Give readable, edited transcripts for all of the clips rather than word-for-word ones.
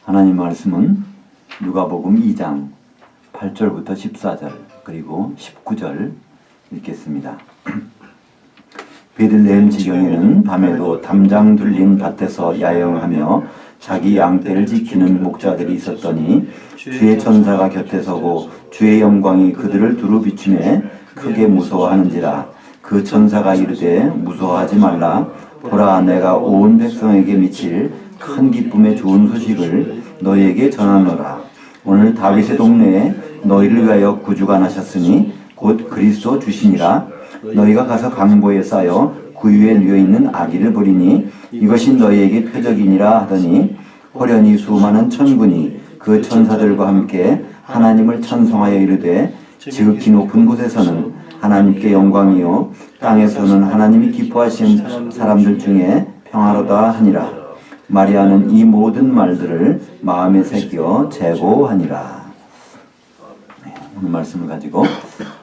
하나님 말씀은 누가복음 2장 8절부터 14절 그리고 19절 읽겠습니다. 베들레헴 지경에는 밤에도 담장 둘린 밭에서 야영하며 자기 양떼를 지키는 목자들이 있었더니 주의 천사가 곁에 서고 주의 영광이 그들을 두루 비추매 크게 무서워하는지라. 그 천사가 이르되 무서워하지 말라. 보라, 내가 온 백성에게 미칠 큰 기쁨의 좋은 소식을 너희에게 전하노라. 오늘 다윗의 동네에 너희를 위하여 구주가 나셨으니 곧 그리스도 주시니라. 너희가 가서 강보에 쌓여 구유에 누워있는 아기를 보리니 이것이 너희에게 표적이니라 하더니 호련히 수많은 천군이 그 천사들과 함께 하나님을 찬송하여 이르되 지극히 높은 곳에서는 하나님께 영광이요 땅에서는 하나님이 기뻐하신 사람들 중에 평화로다 하니라. 마리아는 이 모든 말들을 마음에 새겨 재고하니라. 오늘 말씀을 가지고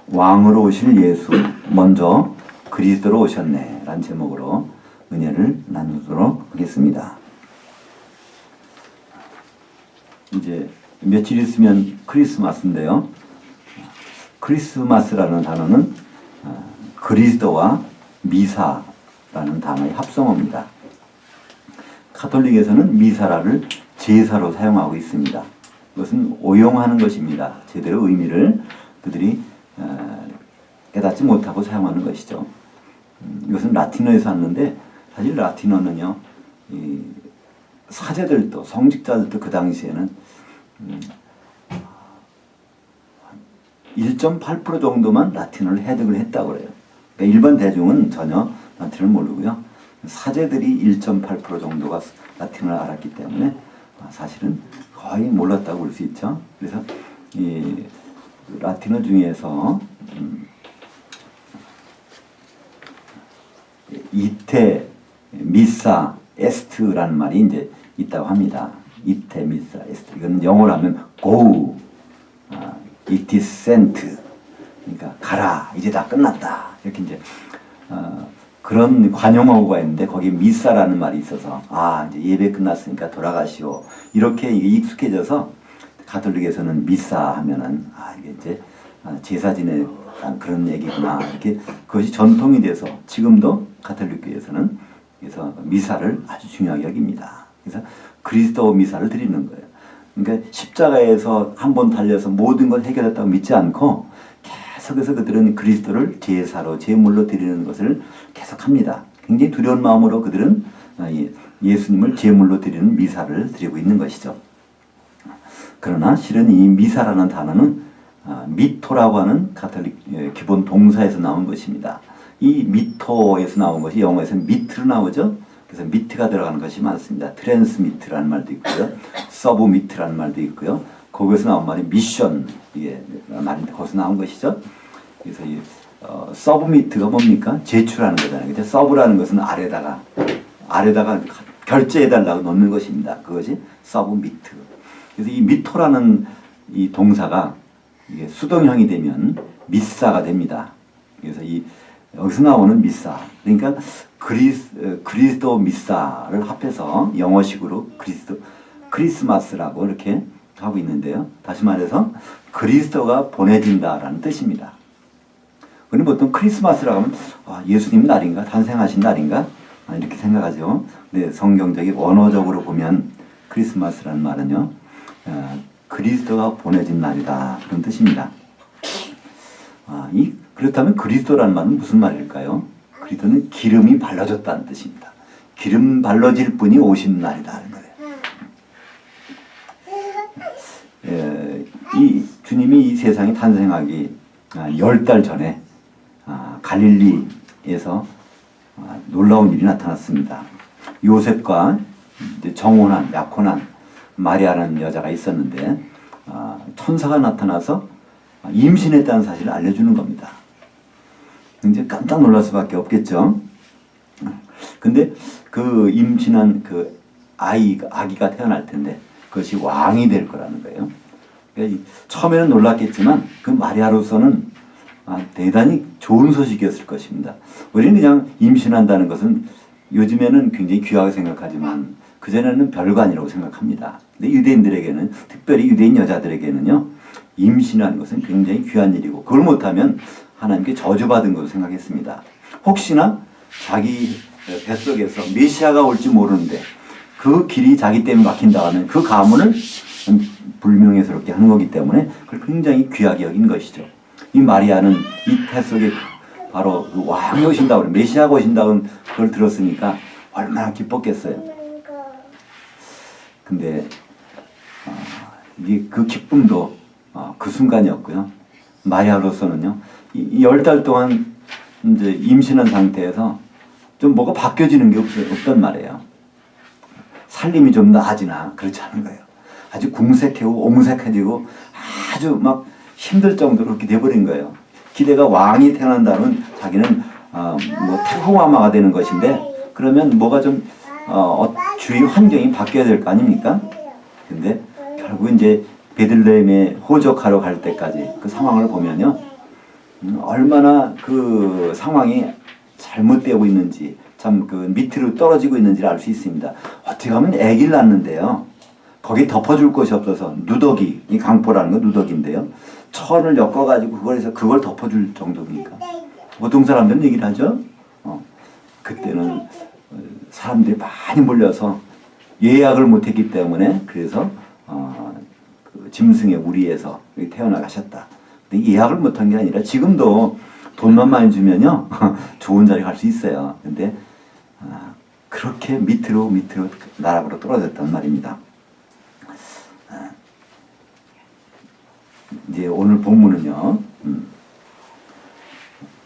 왕으로 오실 예수, 먼저 그리스도로 오셨네 라는 제목으로 은혜를 나누도록 하겠습니다. 이제 며칠 있으면 크리스마스인데요. 크리스마스라는 단어는 그리스도와 미사라는 단어의 합성어입니다. 카톨릭에서는 미사라를 제사로 사용하고 있습니다. 이것은 오용하는 것입니다. 제대로 의미를 그들이 깨닫지 못하고 사용하는 것이죠. 이것은 라틴어에서 왔는데 사실 라틴어는요, 이 사제들도 성직자들도 그 당시에는 1.8% 정도만 라틴어를 해석을 했다고 그래요. 그러니까 일반 대중은 전혀 라틴어를 모르고요. 사제들이 1.8% 정도가 라틴어를 알았기 때문에 사실은 거의 몰랐다고 볼 수 있죠. 그래서 이 라틴어 중에서 이테, 미사, 에스트라는 말이 이제 있다고 합니다. 이테, 미사, 에스트. 이건 영어로 하면 go, it is sent. 그러니까 가라, 이제 다 끝났다. 이렇게 이제 그런 관용어가 있는데 거기에 미사라는 말이 있어서 이제 예배 끝났으니까 돌아가시오. 이렇게 이게 익숙해져서 가톨릭에서는 미사 하면은 이게 이제 제사 지내는 그런 얘기구나. 이렇게 그것이 전통이 돼서 지금도 가톨릭교에서는 그래서 미사를 아주 중요하게 여깁니다. 그래서 그리스도 미사를 드리는 거예요. 그러니까 십자가에서 한 번 달려서 모든 걸 해결했다고 믿지 않고 계속해서 그들은 그리스도를 제사로 제물로 드리는 것을 계속합니다. 굉장히 두려운 마음으로 그들은 예수님을 제물로 드리는 미사를 드리고 있는 것이죠. 그러나 실은 이 미사라는 단어는 미토라고 하는 가톨릭 기본 동사에서 나온 것입니다. 이 미토에서 나온 것이 영어에서는 미트로 나오죠. 그래서 미트가 들어가는 것이 많습니다. 트랜스미트라는 말도 있고요. 서브미트라는 말도 있고요. 거기서 나온 말이 미션, 이게 말인데 거기서 나온 것이죠. 그래서 이 서브미트가 뭡니까? 제출하는 거잖아요. 근데 서브라는 것은 아래다가 결제해달라고 넣는 것입니다. 그것이 서브미트. 그래서 이 미토라는 이 동사가 이게 수동형이 되면 미사가 됩니다. 그래서 여기서 나오는 미사, 그러니까 그리스도 미사를 합해서 영어식으로 크리스마스라고 이렇게 하고 있는데요. 다시 말해서 그리스도가 보내진다라는 뜻입니다. 우리는 보통 크리스마스라고 하면 예수님 날인가? 탄생하신 날인가? 이렇게 생각하죠. 근데 성경적인 원어적으로 보면 크리스마스라는 말은요, 그리스도가 보내진 날이다 그런 뜻입니다. 그렇다면 그리스도라는 말은 무슨 말일까요? 그리스도는 기름이 발라졌다는 뜻입니다. 기름 발라질 분이 오신 날이다 하는 거예요. 이 주님이 이 세상에 탄생하기 10달 전에 갈릴리에서 놀라운 일이 나타났습니다. 요셉과 이제 정혼한, 약혼한 마리아라는 여자가 있었는데 천사가 나타나서 임신했다는 사실을 알려주는 겁니다. 이제 깜짝 놀랄 수밖에 없겠죠. 근데 그 임신한 그 아기가 태어날 텐데 그것이 왕이 될 거라는 거예요. 그러니까 처음에는 놀랐겠지만 그 마리아로서는 대단히 좋은 소식이었을 것입니다. 우리는 그냥 임신한다는 것은 요즘에는 굉장히 귀하게 생각하지만 그전에는 별거 아니라고 생각합니다. 근데 유대인들에게는, 특별히 유대인 여자들에게는요, 임신하는 것은 굉장히 귀한 일이고, 그걸 못하면 하나님께 저주받은 것으로 생각했습니다. 혹시나 자기 뱃속에서 메시아가 올지 모르는데 그 길이 자기 때문에 막힌다 하면 그 가문을 불명예스럽게 하는 거기 때문에 그걸 굉장히 귀하게 여긴 것이죠. 이 마리아는 이 뱃속에 바로 그 왕이 오신다고, 메시아가 오신다고 그걸 들었으니까 얼마나 기뻤겠어요. 근데 이게 그 기쁨도 그 순간이었고요. 마리아로서는요, 이 10달 동안 이제 임신한 상태에서 좀 뭐가 바뀌어지는 게 없단 말이에요. 살림이 좀 나아지나 그렇지 않은 거예요. 아주 궁색해고 옹색해지고 아주 막 힘들 정도로 그렇게 돼버린 거예요. 기대가 왕이 태어난다면 자기는 뭐 태호마마가 되는 것인데, 그러면 뭐가 좀 주위 환경이 바뀌어야 될 거 아닙니까? 근데 결국 이제 베들레헴에 호적하러 갈 때까지 그 상황을 보면요, 얼마나 그 상황이 잘못되고 있는지, 참 그 밑으로 떨어지고 있는지를 알 수 있습니다. 어떻게 하면 아기를 낳는데요, 거기 덮어줄 곳이 없어서 누더기, 이 강포라는 건 누더기인데요, 천을 엮어가지고 그걸 덮어줄 정도입니까? 보통 사람들은 얘기를 하죠. 그때는 사람들이 많이 몰려서 예약을 못했기 때문에, 그래서 그 짐승의 우리에서 태어나가셨다. 근데 예약을 못한 게 아니라 지금도 돈만 많이 주면요 좋은 자리 갈 수 있어요. 근데 그렇게 밑으로 나락으로 떨어졌단 말입니다. 이제 오늘 본문은요,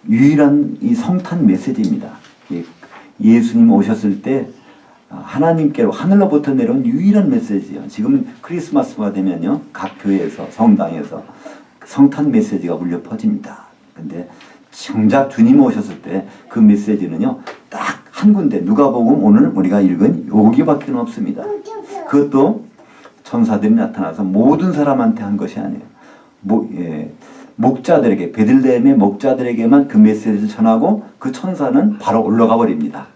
유일한 이 성탄 메시지입니다. 예수님 오셨을 때 하나님께로 하늘로부터 내려온 유일한 메시지예요. 지금 크리스마스가 되면요, 각 교회에서, 성당에서 성탄 메시지가 울려 퍼집니다. 근데 정작 주님 오셨을 때 그 메시지는요, 딱 한 군데, 누가복음 오늘 우리가 읽은 여기밖에 없습니다. 그것도 천사들이 나타나서 모든 사람한테 한 것이 아니에요. 목자들에게, 베들레헴의 목자들에게만 그 메시지를 전하고 그 천사는 바로 올라가 버립니다.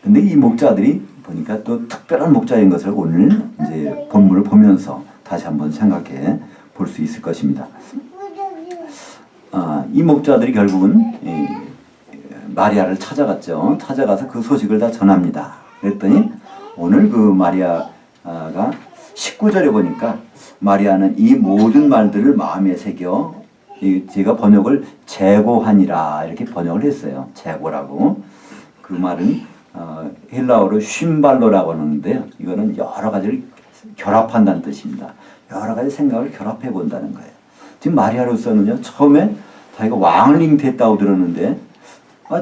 근데 이 목자들이 보니까 또 특별한 목자인 것을 오늘 이제 본문을 보면서 다시 한번 생각해 볼 수 있을 것입니다. 이 목자들이 결국은 마리아를 찾아갔죠. 찾아가서 그 소식을 다 전합니다. 그랬더니 오늘 그 마리아가 19절에 보니까 마리아는 이 모든 말들을 마음에 새겨, 제가 번역을 재고하니라 이렇게 번역을 했어요. 재고라고. 그 말은 헬라어로 쉰발로라고 하는데요, 이거는 여러 가지를 결합한다는 뜻입니다. 여러 가지 생각을 결합해 본다는 거예요. 지금 마리아로서는요, 처음에 자기가 왕을 잉태했다고 들었는데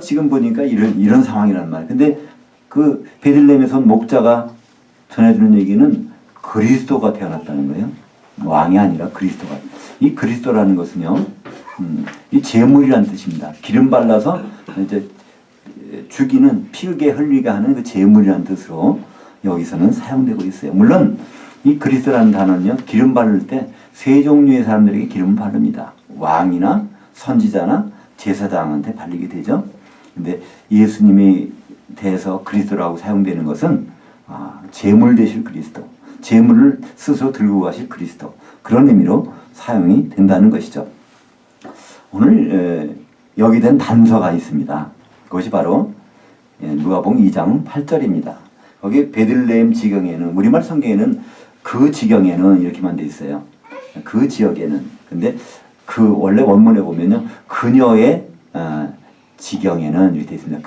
지금 보니까 이런 상황이란 말이에요. 근데 그 베들레헴에서 목자가 전해주는 얘기는 그리스도가 태어났다는 거예요. 왕이 아니라 그리스도가. 이 그리스도라는 것은요, 이 제물이라는 뜻입니다. 기름 발라서 이제 죽이는, 피우게 흘리게 하는 그 제물이라는 뜻으로 여기서는 사용되고 있어요. 물론 이 그리스도라는 단어는요, 기름 바를 때 세 종류의 사람들에게 기름 바릅니다. 왕이나 선지자나 제사장한테 발리게 되죠. 근데 예수님에 대해서 그리스도라고 사용되는 것은 제물 되실 그리스도, 제물을 스스로 들고 가실 그리스도, 그런 의미로 사용이 된다는 것이죠. 오늘 여기 된 단서가 있습니다. 그것이 바로 누가복음 2장 8절입니다. 거기 베들레헴 지경에는, 우리말 성경에는 그 지경에는 이렇게만 돼 있어요. 그 지역에는. 근데 그 원래 원문에 보면요, 그녀의 지경에는 이렇게 돼 있습니다.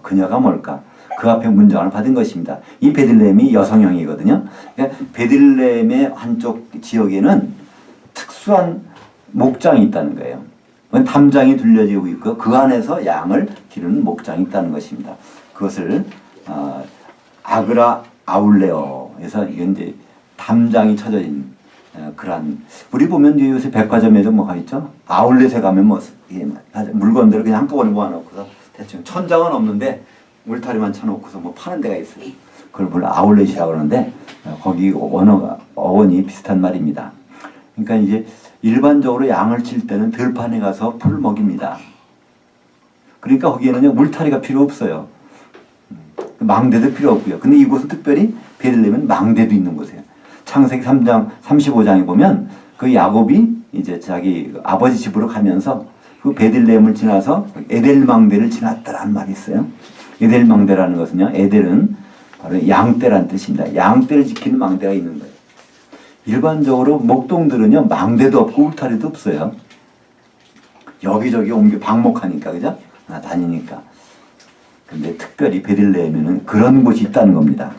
그녀가 뭘까? 그 앞에 문장을 받은 것입니다. 이 베들레헴이 여성형이거든요. 그러니까 베들레헴의 한쪽 지역에는 특수한 목장이 있다는 거예요. 담장이 둘러지고 있고 그 안에서 양을 기르는 목장이 있다는 것입니다. 그것을 아그라 아울레어에서 이건 이제 담장이 쳐져진 그런, 우리 보면 이제 요새 백화점에도 뭐가 있죠? 아울렛에 가면 뭐 물건들을 그냥 한꺼번에 모아놓고서 대충 천장은 없는데 울타리만 쳐놓고서 뭐 파는 데가 있어요. 그걸 물론 아울렛이라고 그러는데 거기 어원이 비슷한 말입니다. 그러니까 이제 일반적으로 양을 칠 때는 들판에 가서 풀을 먹입니다. 그러니까 거기에는요, 물타리가 필요 없어요. 망대도 필요 없고요. 근데 이곳은 특별히 베들레헴은 망대도 있는 곳이에요. 창세기 3장 35장에 보면 그 야곱이 이제 자기 아버지 집으로 가면서 그 베들레헴을 지나서 에델 망대를 지났다라는 말이 있어요. 에델 망대라는 것은요, 에델은 바로 양떼란 뜻입니다. 양떼를 지키는 망대가 있는 거예요. 일반적으로 목동들은요, 망대도 없고 울타리도 없어요. 여기저기 옮겨 방목하니까, 그죠? 다니니까. 근데 특별히 베들레헴에는 그런 곳이 있다는 겁니다.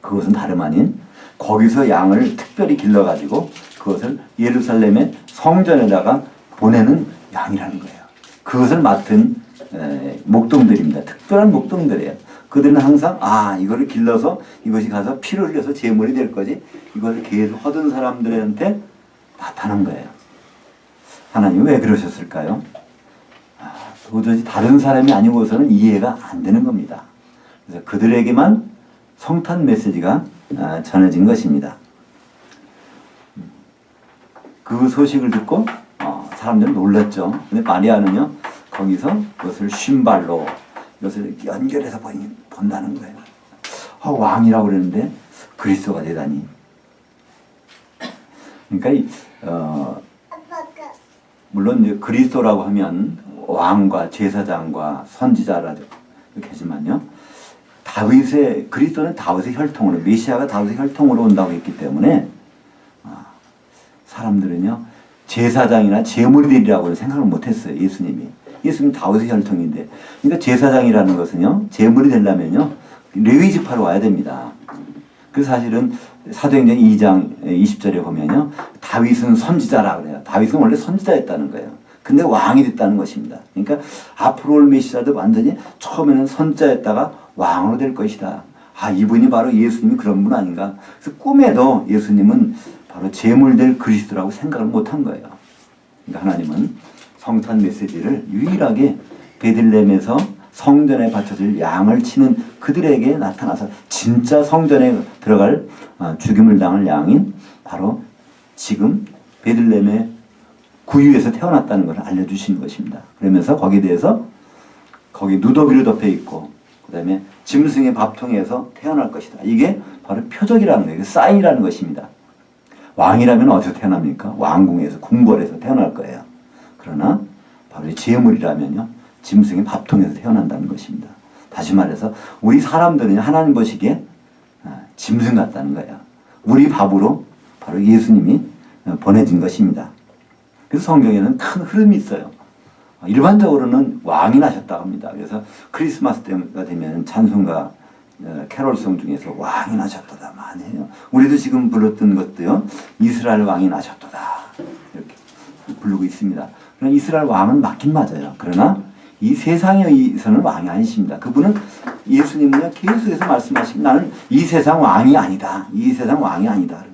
그것은 다름 아닌 거기서 양을 특별히 길러가지고 그것을 예루살렘의 성전에다가 보내는 양이라는 거예요. 그것을 맡은 목동들입니다. 특별한 목동들이에요. 그들은 항상 이거를 길러서 이것이 가서 피를 흘려서 제물이 될 거지, 이걸 계속 허든 사람들한테 나타난 거예요. 하나님 왜 그러셨을까요? 도저히 다른 사람이 아니고서는 이해가 안 되는 겁니다. 그래서 그들에게만 성탄 메시지가 전해진 것입니다. 그 소식을 듣고 사람들은 놀랐죠. 근데 마리아는요, 거기서 그것을 쉰발로 이것을 연결해서 본다는 거예요. 왕이라고 그러는데 그리스도가 되다니. 그러니까 물론 이제 그리스도라고 하면 왕과 제사장과 선지자라도 이렇게 하지만요, 그리스도는 다윗의 혈통으로, 메시아가 다윗의 혈통으로 온다고 했기 때문에 사람들은요, 제사장이나 제물이 되리라고 생각을 못했어요. 예수님 다윗의 혈통인데, 그러니까 제사장이라는 것은요, 제물이 되려면요, 레위 지파로 와야 됩니다. 그 사실은 사도행전 2장 20절에 보면요, 다윗은 선지자라 그래요. 다윗은 원래 선지자였다는 거예요. 근데 왕이 됐다는 것입니다. 그러니까 앞으로 올 메시아도 완전히 처음에는 선지자였다가 왕으로 될 것이다. 이분이 바로 예수님이 그런 분 아닌가. 그래서 꿈에도 예수님은 바로 제물될 그리스도라고 생각을 못한 거예요. 그러니까 하나님은 성탄 메시지를 유일하게 베들레헴에서 성전에 바쳐질 양을 치는 그들에게 나타나서 진짜 성전에 들어갈 죽임을 당할 양인 바로 지금 베들레헴의 구유에서 태어났다는 것을 알려주시는 것입니다. 그러면서 거기에 대해서 거기 누더기로 덮여 있고 그 다음에 짐승의 밥통에서 태어날 것이다. 이게 바로 표적이라는 거예요. 사인이라는 것입니다. 왕이라면 어디서 태어납니까? 왕궁에서, 궁궐에서 태어날 거예요. 그러나 바로 제물이라면요, 짐승의 밥통에서 태어난다는 것입니다. 다시 말해서 우리 사람들은 하나님 보시기에 짐승 같다는 거예요. 우리 밥으로 바로 예수님이 보내진 것입니다. 그래서 성경에는 큰 흐름이 있어요. 일반적으로는 왕이 나셨다고 합니다. 그래서 크리스마스 때가 되면 찬송가 캐롤송 중에서 왕이 나셨도다 많이 해요. 우리도 지금 불렀던 것도요, 이스라엘 왕이 나셨도다 이렇게 부르고 있습니다. 그러나 이스라엘 왕은 맞긴 맞아요. 그러나 이 세상에서는 왕이 아니십니다. 그분은, 예수님은요, 계속해서 말씀하시고 나는 이 세상 왕이 아니다. 이 세상 왕이 아니다.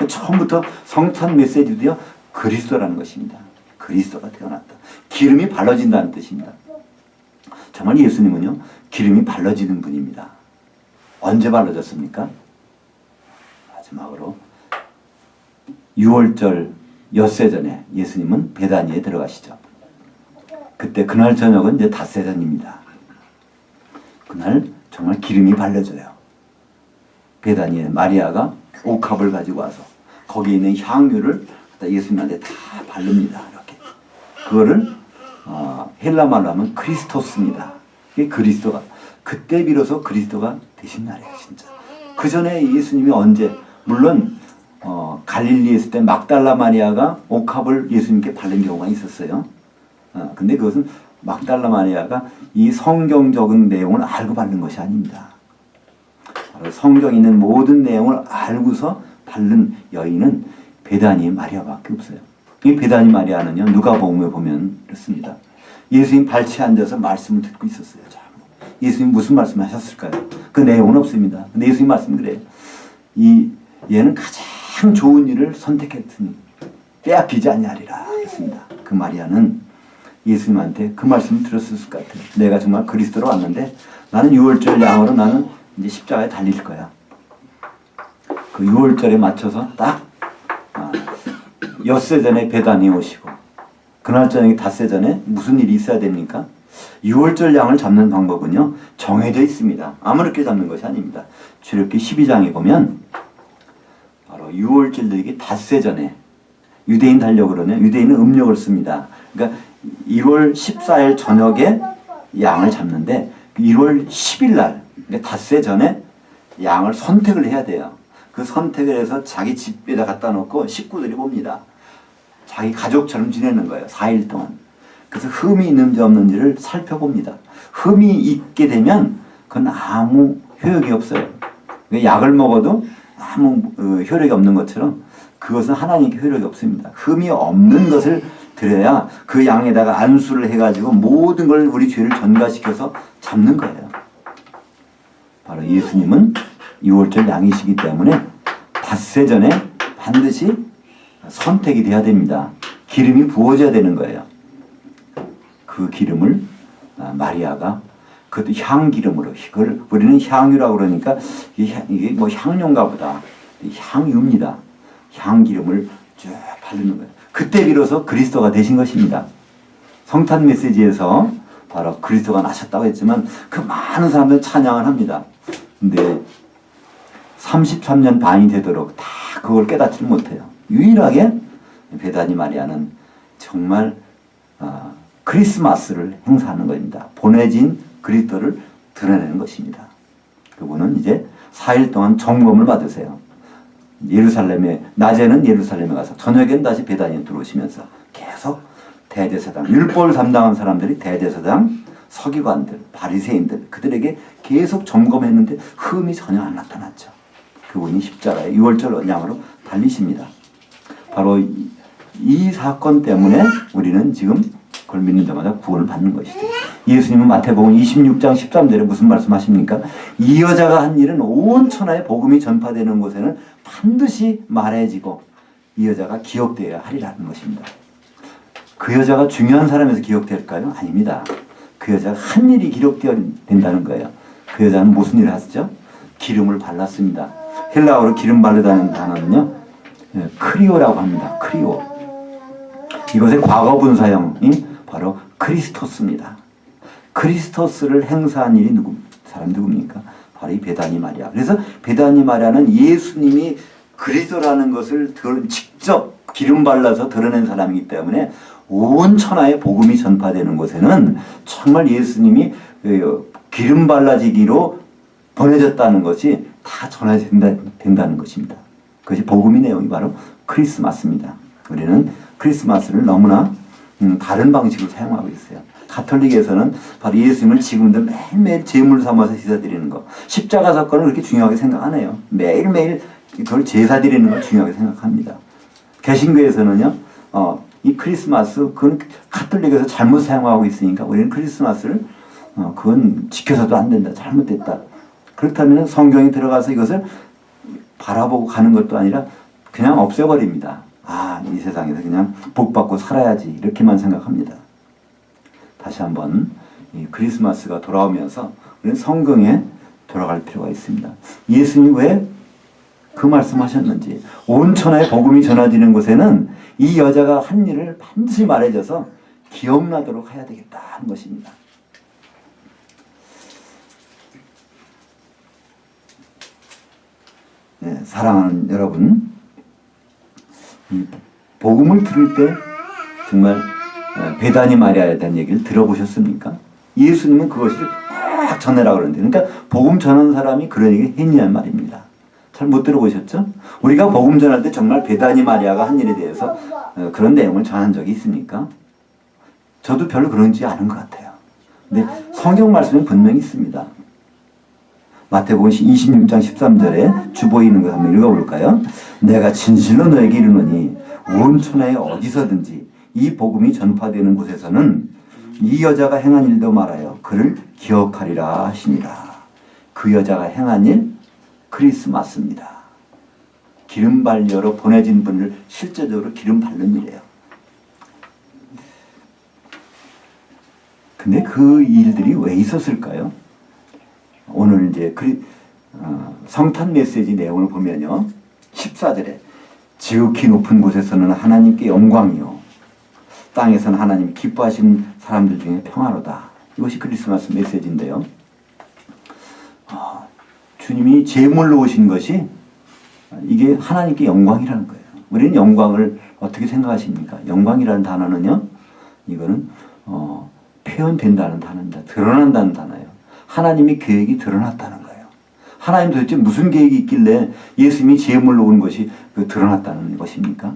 처음부터 성탄 메시지도요, 그리스도라는 것입니다. 그리스도가 태어났다. 기름이 발라진다는 뜻입니다. 정말 예수님은요, 기름이 발라지는 분입니다. 언제 발라졌습니까? 마지막으로 6월절 엿새 전에 예수님은 베다니에 들어가시죠. 그때 그날 저녁은 이제 닷새 전입니다. 그날 정말 기름이 발려져요. 베다니에 마리아가 옥합을 가지고 와서 거기에 있는 향유를 예수님한테 다 바릅니다. 이렇게. 그거를 헬라 말로 하면 크리스토스입니다. 이게 그리스도가, 그때 비로소 그리스도가 되신 날이에요. 진짜. 그 전에 예수님이 언제, 물론 갈릴리에 있을 때 막달라 마리아가 옥합을 예수님께 바른 경우가 있었어요. 근데 그것은 막달라 마리아가 이 성경적인 내용을 알고 바른 것이 아닙니다. 성경에 있는 모든 내용을 알고서 바른 여인은 베다니 마리아밖에 없어요. 이 베다니 마리아는요, 누가복음에 보면 그렇습니다. 예수님 발치에 앉아서 말씀을 듣고 있었어요. 예수님 무슨 말씀을 하셨을까요? 그 내용은 없습니다. 근데 예수님 말씀은 그래요. 얘는 가장 좋은 일을 선택했으니 빼앗기지 아니하리라 했습니다. 그 마리아는 예수님한테 그 말씀을 들었을 것 같아요. 내가 정말 그리스도로 왔는데 나는 6월절 양으로 나는 이제 십자가에 달릴 거야. 그 6월절에 맞춰서 딱 엿새 전에 베다니에 오시고 그날 저녁에 닷새 전에 무슨 일이 있어야 됩니까? 유월절 양을 잡는 방법은요, 정해져 있습니다. 아무렇게 잡는 것이 아닙니다. 출애굽기 12장에 보면 바로 유월절 되기 닷새 전에 유대인 달력으로는 유대인은 음력을 씁니다. 그러니까 1월 14일 저녁에 양을 잡는데 1월 10일 날 그러니까 닷새 전에 양을 선택을 해야 돼요. 그 선택을 해서 자기 집에다 갖다 놓고 식구들이 봅니다. 자기 가족처럼 지내는 거예요. 4일 동안. 그래서 흠이 있는지 없는지를 살펴봅니다. 흠이 있게 되면 그건 아무 효력이 없어요. 약을 먹어도 아무 효력이 없는 것처럼 그것은 하나님께 효력이 없습니다. 흠이 없는 것을 드려야 그 양에다가 안수를 해가지고 모든 걸 우리 죄를 전가시켜서 잡는 거예요. 바로 예수님은 유월절 양이시기 때문에 닷새 전에 반드시 선택이 돼야 됩니다. 기름이 부어져야 되는 거예요. 그 기름을 마리아가 그것도 향기름으로, 그걸 우리는 향유라고 그러니까 이게 뭐 향료인가 보다. 향유입니다. 향기름을 쭉 바르는 거예요. 그때 비로소 그리스도가 되신 것입니다. 성탄 메시지에서 바로 그리스도가 나셨다고 했지만 그 많은 사람들 찬양을 합니다. 근데 33년 반이 되도록 다 그걸 깨닫지 못해요. 유일하게 베다니 마리아는 정말 크리스마스를 행사하는 것입니다. 보내진 그리스도를 드러내는 것입니다. 그분은 이제 4일 동안 점검을 받으세요. 예루살렘에, 낮에는 예루살렘에 가서 저녁에는 다시 베다니에 들어오시면서 계속 대제사장, 율법을 담당한 사람들이 대제사장, 서기관들, 바리새인들 그들에게 계속 점검했는데 흠이 전혀 안 나타났죠. 그분이 십자가에 유월절 양으로 달리십니다. 바로 이 사건 때문에 우리는 지금 그걸 믿는 자마다 구원을 받는 것이죠. 예수님은 마태복음 26장 13절에 무슨 말씀하십니까? 이 여자가 한 일은 온 천하에 복음이 전파되는 곳에는 반드시 말해지고 이 여자가 기억되어야 하리라는 것입니다. 그 여자가 중요한 사람에서 기억될까요? 아닙니다. 그 여자가 한 일이 기록되어야 된다는 거예요. 그 여자는 무슨 일을 하시죠? 기름을 발랐습니다. 헬라어로 기름 바르다는 단어는요, 크리오라고 합니다. 크리오. 이것의 과거 분사형이 바로 크리스토스입니다. 크리스토스를 행사한 일이 사람 누굽니까? 바로 이 베다니 마리아. 그래서 베다니 마리아는 예수님이 그리스도라는 것을 직접 기름 발라서 드러낸 사람이기 때문에 온 천하에 복음이 전파되는 곳에는 정말 예수님이 기름 발라지기로 보내졌다는 것이 다 전해진다는 것입니다. 그것이 복음의 내용이 바로 크리스마스입니다. 우리는 크리스마스를 너무나 다른 방식으로 사용하고 있어요. 가톨릭에서는 바로 예수님을 지금도 매일매일 제물 삼아서 제사드리는 거, 십자가 사건을 그렇게 중요하게 생각 안 해요. 매일매일 그걸 제사드리는 걸 중요하게 생각합니다. 개신교에서는요, 이 크리스마스, 그건 가톨릭에서 잘못 사용하고 있으니까 우리는 크리스마스를 그건 지켜서도 안 된다, 잘못됐다. 그렇다면 성경에 들어가서 이것을 바라보고 가는 것도 아니라 그냥 없애버립니다. 이 세상에서 그냥 복받고 살아야지 이렇게만 생각합니다. 다시 한번 이 크리스마스가 돌아오면서 우리는 성경에 돌아갈 필요가 있습니다. 예수님이 왜 그 말씀하셨는지, 온 천하에 복음이 전해지는 곳에는 이 여자가 한 일을 반드시 말해줘서 기억나도록 해야 되겠다 하는 것입니다. 네, 사랑하는 여러분, 복음을 들을 때 정말 베다니 마리아에 대한 얘기를 들어보셨습니까? 예수님은 그것을 꼭 전해라고 그러는데, 그러니까 복음 전하는 사람이 그런 얘기를 했냐는 말입니다. 잘 못 들어보셨죠? 우리가 복음 전할 때 정말 베다니 마리아가 한 일에 대해서 그런 내용을 전한 적이 있습니까? 저도 별로 그런지 않은 것 같아요. 근데 성경 말씀은 분명히 있습니다. 마태복음 26장 13절에 주보에 있는 거 한번 읽어볼까요? 내가 진실로 너에게 이르노니 온 천하에 어디서든지 이 복음이 전파되는 곳에서는 이 여자가 행한 일도 말하여 그를 기억하리라 하시니라. 그 여자가 행한 일, 크리스마스입니다. 기름 발려로 보내진 분을 실제적으로 기름 바른 일이에요. 근데 그 일들이 왜 있었을까요? 오늘 이제 성탄 메시지 내용을 보면요, 14절에 지극히 높은 곳에서는 하나님께 영광이요 땅에서는 하나님 기뻐하시는 사람들 중에 평화로다 이것이 크리스마스 메시지인데요. 주님이 제물로 오신 것이 이게 하나님께 영광이라는 거예요. 우리는 영광을 어떻게 생각하십니까? 영광이라는 단어는요, 이거는 표현된다는 단어입니다. 드러난다는 단어예요. 하나님의 계획이 드러났다는 거예요. 하나님 도대체 무슨 계획이 있길래 예수님이 제물로 온 것이 드러났다는 것입니까?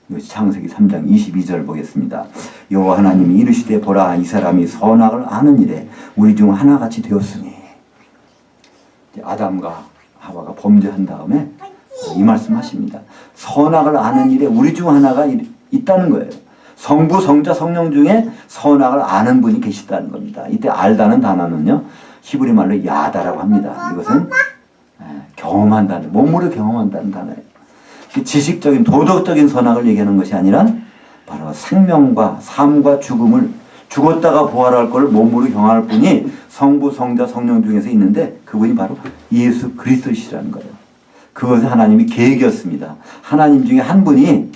이것이 창세기 3장 22절 보겠습니다. 여호와 하나님이 이르시되 보라 이 사람이 선악을 아는 일에 우리 중 하나같이 되었으니, 아담과 하와가 범죄한 다음에 이 말씀하십니다. 선악을 아는 일에 우리 중 하나가 있다는 거예요. 성부, 성자, 성령 중에 선악을 아는 분이 계시다는 겁니다. 이때 알다는 단어는요, 히브리 말로 야다라고 합니다. 이것은 경험한다는, 몸으로 경험한다는 단어예요. 지식적인, 도덕적인 선악을 얘기하는 것이 아니라 바로 생명과 삶과 죽음을, 죽었다가 부활할 걸 몸으로 경험할 분이 성부, 성자, 성령 중에서 있는데 그분이 바로 예수 그리스도시라는 거예요. 그것은 하나님의 계획이었습니다. 하나님 중에 한 분이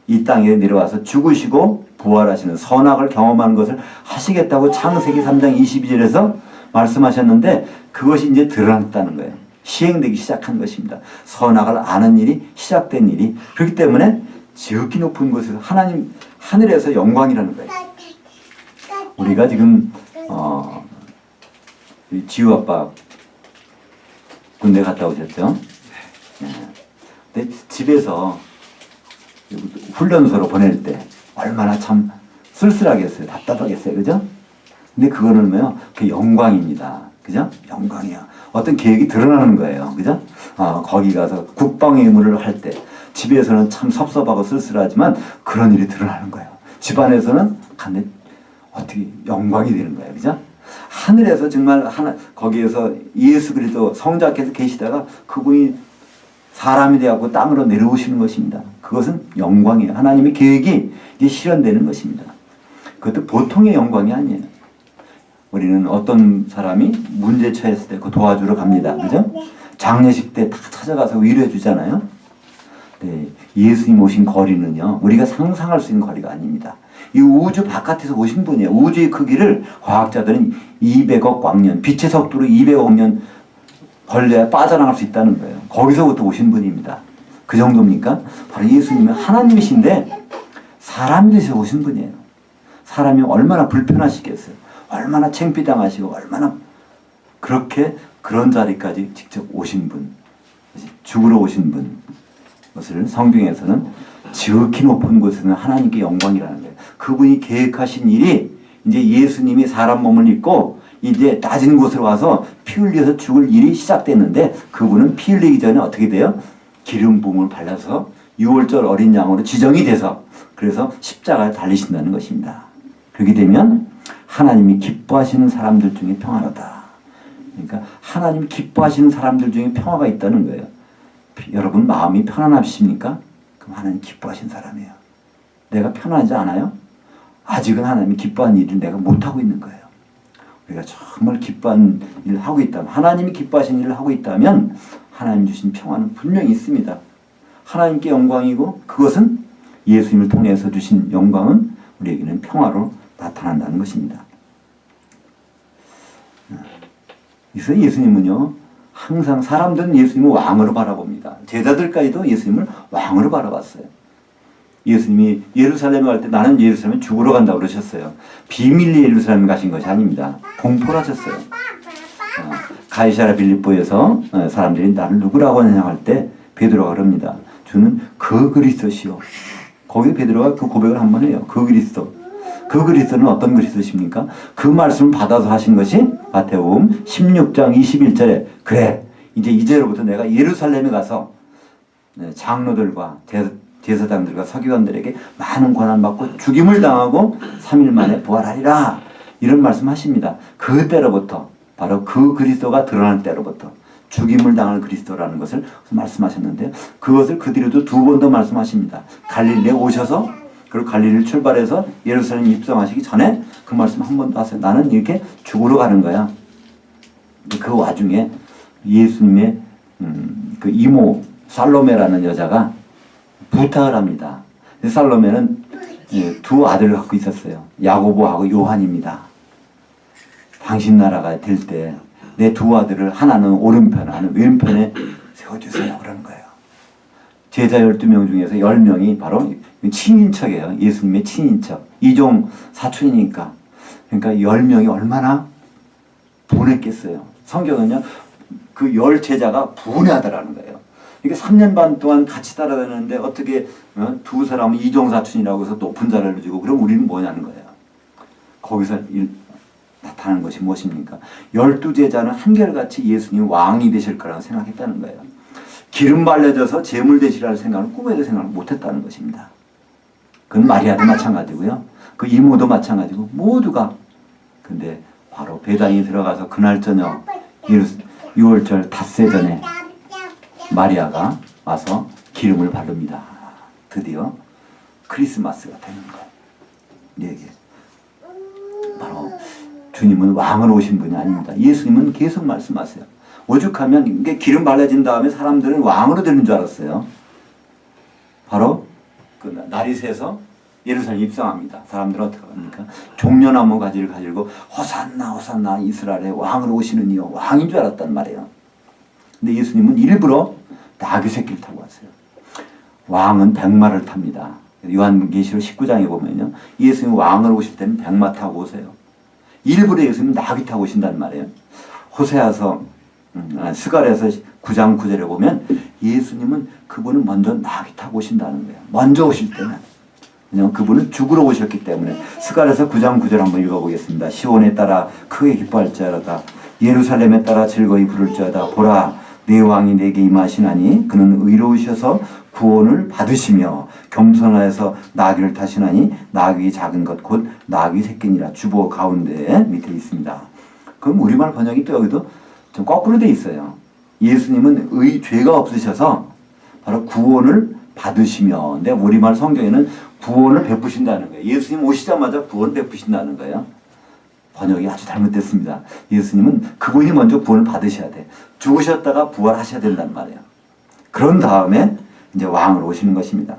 이 땅에 내려와서 죽으시고 부활하시는 선악을 경험하는 것을 하시겠다고 창세기 3장 22절에서 말씀하셨는데, 그것이 이제 드러났다는 거예요. 시행되기 시작한 것입니다. 선악을 아는 일이 시작된 일이. 그렇기 때문에 지극히 높은 곳에서 하나님 하늘에서 영광이라는 거예요. 우리가 지금 지우 아빠 군대 갔다 오셨죠? 근데 집에서 훈련소로 보낼 때 얼마나 참 쓸쓸하겠어요. 답답하겠어요. 그죠? 근데 그거는 뭐요? 그 영광입니다. 그죠? 영광이야. 어떤 계획이 드러나는 거예요. 그죠? 거기 가서 국방의 의무를 할 때 집에서는 참 섭섭하고 쓸쓸하지만 그런 일이 드러나는 거예요. 집안에서는 간데 어떻게 영광이 되는 거예요. 그죠? 하늘에서 정말 거기에서 예수 그리스도 성자께서 계시다가 그분이 사람이 되었고 땅으로 내려오시는 것입니다. 그것은 영광이에요. 하나님의 계획이 이제 실현되는 것입니다. 그것도 보통의 영광이 아니에요. 우리는 어떤 사람이 문제 처했을 때 그 도와주러 갑니다. 그죠? 장례식 때 다 찾아가서 위로해 주잖아요. 네, 예수님 오신 거리는요, 우리가 상상할 수 있는 거리가 아닙니다. 이 우주 바깥에서 오신 분이에요. 우주의 크기를 과학자들은 200억 광년, 빛의 속도로 200억 년 걸려야 빠져나갈 수 있다는 거예요. 거기서부터 오신 분입니다. 그 정도입니까? 바로 예수님은 하나님이신데 사람이 되셔서 오신 분이에요. 사람이 얼마나 불편하시겠어요. 얼마나 창피당하시고 얼마나 그렇게 그런 자리까지 직접 오신 분, 죽으러 오신 분, 것을 성경에서는 지극히 높은 곳에는 하나님께 영광이라는 거예요. 그분이 계획하신 일이 이제 예수님이 사람 몸을 입고 이제 낮은 곳으로 와서 피 흘려서 죽을 일이 시작됐는데, 그분은 피 흘리기 전에 어떻게 돼요? 기름 부음을 발라서 6월절 어린 양으로 지정이 돼서 그래서 십자가에 달리신다는 것입니다. 그렇게 되면 하나님이 기뻐하시는 사람들 중에 평화로다. 그러니까 하나님이 기뻐하시는 사람들 중에 평화가 있다는 거예요. 여러분 마음이 편안하십니까? 그럼 하나님 기뻐하신 사람이에요. 내가 편하지 않아요? 아직은 하나님이 기뻐하는 일을 내가 못하고 있는 거예요. 우리가 정말 기뻐하는 일을 하고 있다면, 하나님이 기뻐하시는 일을 하고 있다면 하나님 주신 평화는 분명히 있습니다. 하나님께 영광이고 그것은 예수님을 통해서 주신 영광은 우리에게는 평화로 나타난다는 것입니다. 그래서 예수님은요, 항상 사람들은 예수님을 왕으로 바라봅니다. 제자들까지도 예수님을 왕으로 바라봤어요. 예수님이 예루살렘에 갈 때 나는 예루살렘에 죽으러 간다고 그러셨어요. 비밀리에 예루살렘에 가신 것이 아닙니다. 공포를 하셨어요. 가이사랴 빌립보에서 사람들이 나를 누구라고 하느냐 할 때 베드로가 그럽니다. 주는 그 그리스도시요. 거기 베드로가 그 고백을 한번 해요. 그 그리스도. 그 그리스도는 어떤 그리스도십니까? 그 말씀을 받아서 하신 것이 마태복음 16장 21절에 그래 이제 이제로부터 내가 예루살렘에 가서 장로들과 제사장들과 서기관들에게 많은 고난받고 죽임을 당하고 3일 만에 부활하리라, 이런 말씀하십니다. 그때로부터 바로 그 그리스도가 드러날 때로부터 죽임을 당할 그리스도라는 것을 말씀하셨는데, 그것을 그 뒤로도 두 번 더 말씀하십니다. 갈릴리에 오셔서 그리고 갈릴리를 출발해서 예루살렘 입성하시기 전에 그 말씀 한 번 더 하세요. 나는 이렇게 죽으러 가는 거야. 그 와중에 예수님의 그 이모 살로메라는 여자가 부탁을 합니다. 살로메는 두 아들을 갖고 있었어요. 야고보하고 요한입니다. 당신 나라가 될 때 내 두 아들을 하나는 오른편 하나는 왼편에 세워주세요 그러는 거예요. 제자 12명 중에서 10명이 바로 친인척이에요. 예수님의 친인척. 이종 사촌이니까. 그러니까 10명이 얼마나 분했겠어요. 성경은요, 그 10제자가 분해하더라는 거예요. 이게 3년 반 동안 같이 따라다녔는데 어떻게 두 사람은 이종 사촌이라고 해서 높은 자리를 주고 그럼 우리는 뭐냐는 거예요. 거기서 나타나는 것이 무엇입니까? 12제자는 한결같이 예수님 왕이 되실 거라고 생각했다는 거예요. 기름 발려져서 제물 되시라는 생각을 꿈에도 생각을 못했다는 것입니다. 그건 마리아도 마찬가지고요. 그 이모도 마찬가지고 모두가. 근데 바로 배단이 들어가서 그날 저녁 6월절 닷새 전에 마리아가 와서 기름을 바릅니다. 드디어 크리스마스가 되는 거예요. 이게 바로 주님은 왕으로 오신 분이 아닙니다. 예수님은 계속 말씀하세요. 오죽하면 이게 기름 발라진 다음에 사람들은 왕으로 되는 줄 알았어요. 바로 그 날이 새서 예루살렘 입성합니다. 사람들은 어떻게 합니까? 종려나무 가지를 가지고 호산나 호산나 이스라엘의 왕으로 오시는 이여 왕인 줄 알았단 말이에요. 근데 예수님은 일부러 나귀 새끼를 타고 왔어요. 왕은 백마를 탑니다. 요한계시록 19장에 보면요, 예수님 왕으로 오실 때는 백마 타고 오세요. 일부러 예수님은 나귀 타고 오신단 말이에요. 호세아서 스가랴서 9장 9절에 보면 예수님은 그분은 먼저 나귀 타고 오신다는 거예요. 먼저 오실 때는. 왜냐하면 그분은 죽으러 오셨기 때문에. 스가랴서 9장 9절 한번 읽어보겠습니다. 시온에 따라 크게 기뻐할지어다. 예루살렘에 따라 즐거이 부를지어다. 보라, 내 왕이 내게 임하시나니 그는 의로우셔서 구원을 받으시며 겸손하여서 나귀를 타시나니 나귀 작은 것 곧 나귀 새끼니라. 주보 가운데 밑에 있습니다. 그럼 우리말 번역이 또 여기도 좀 거꾸로 돼 있어요. 예수님은 죄가 없으셔서 바로 구원을 받으시며. 근데 우리말 성경에는 구원을 베푸신다는 거예요. 예수님 오시자마자 구원을 베푸신다는 거예요. 번역이 아주 잘못됐습니다. 예수님은 그분이 먼저 구원을 받으셔야 돼. 죽으셨다가 부활하셔야 된단 말이에요. 그런 다음에 이제 왕으로 오시는 것입니다.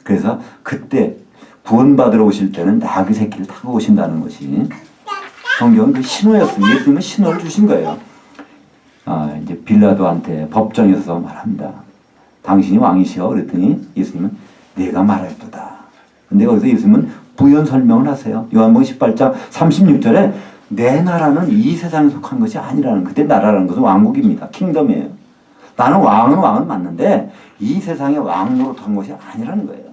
그래서 그때 구원받으러 오실 때는 나귀 새끼를 타고 오신다는 것이 성경은 그 신호였습니다. 예수님은 신호를 주신 거예요. 이제 빌라도한테 법정에서 말합니다. 당신이 왕이시여 그랬더니 예수님은 내가 말할도다. 근데 거기서 예수님은 부연 설명을 하세요. 요한복음 18장 36절에 내 나라는 이 세상에 속한 것이 아니라는, 그때 나라라는 것은 왕국입니다. 킹덤이에요. 나는 왕은 맞는데 이 세상의 왕 노릇한 것이 아니라는 거예요.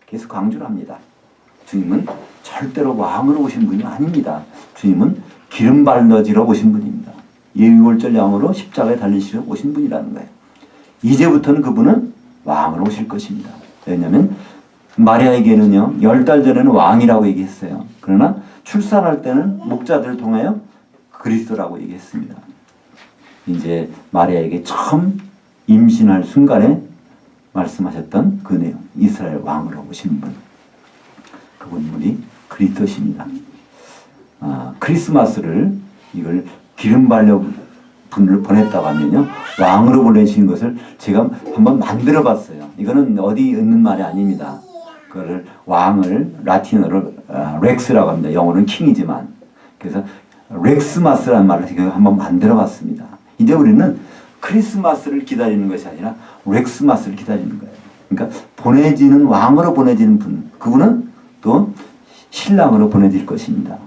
계속 강조를 합니다. 주님은 절대로 왕으로 오신 분이 아닙니다. 주님은 기름 발라지러 오신 분입니다. 예유월절 양으로 십자가에 달리시러 오신 분이라는 거예요. 이제부터는 그분은 왕으로 오실 것입니다. 왜냐하면 마리아에게는요 10달 전에는 왕이라고 얘기했어요. 그러나 출산할 때는 목자들을 통하여 그리스도라고 얘기했습니다. 이제 마리아에게 처음 임신할 순간에 말씀하셨던 그 내용, 이스라엘 왕으로 오신 분, 그분이 그리스도십니다. 크리스마스를 이걸 기름 발려 분을 보냈다고 하면요 왕으로 보내신 것을 제가 한번 만들어 봤어요. 이거는 어디 있는 말이 아닙니다. 그거를 왕을 라틴어로 렉스라고 합니다. 영어는 킹이지만. 그래서 렉스마스라는 말을 제가 한번 만들어 봤습니다. 이제 우리는 크리스마스를 기다리는 것이 아니라 렉스마스를 기다리는 거예요. 그러니까 보내지는 왕으로 보내지는 분, 그분은 또 신랑으로 보내질 것입니다.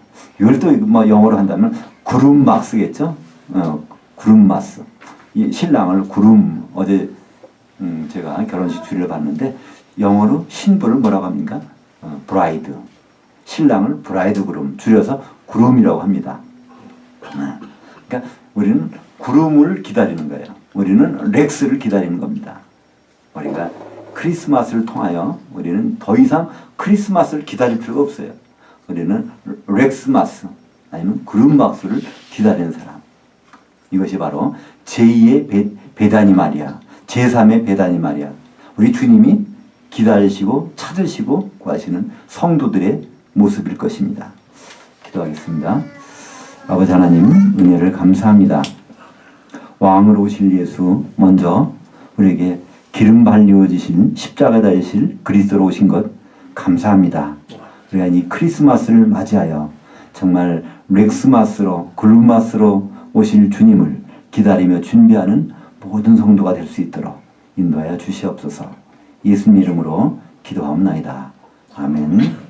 이걸 또 뭐 영어로 한다면 구름막스겠죠. 구름마스. 이 신랑을 구름, 어제 제가 결혼식 주례를 봤는데 영어로 신부를 뭐라고 합니까? 브라이드. 신랑을 브라이드 구름, 줄여서 구름이라고 합니다. 그러니까 우리는 구름을 기다리는 거예요. 우리는 렉스를 기다리는 겁니다. 우리가 크리스마스를 통하여 우리는 더 이상 크리스마스를 기다릴 필요가 없어요. 우리는 렉스마스 아니면 구름막스를 기다리는 사람. 이것이 바로 제2의 베다니 마리아, 제3의 베다니 마리아. 우리 주님이 기다리시고 찾으시고 구하시는 성도들의 모습일 것입니다. 기도하겠습니다. 아버지 하나님, 은혜를 감사합니다. 왕으로 오실 예수, 먼저 우리에게 기름 발리워지신 십자가 달리실 그리스도로 오신 것 감사합니다. 우리가 이 크리스마스를 맞이하여 정말 렉스마스로 글루마스로 오실 주님을 기다리며 준비하는 모든 성도가 될 수 있도록 인도하여 주시옵소서. 예수님 이름으로 기도하옵나이다. 아멘.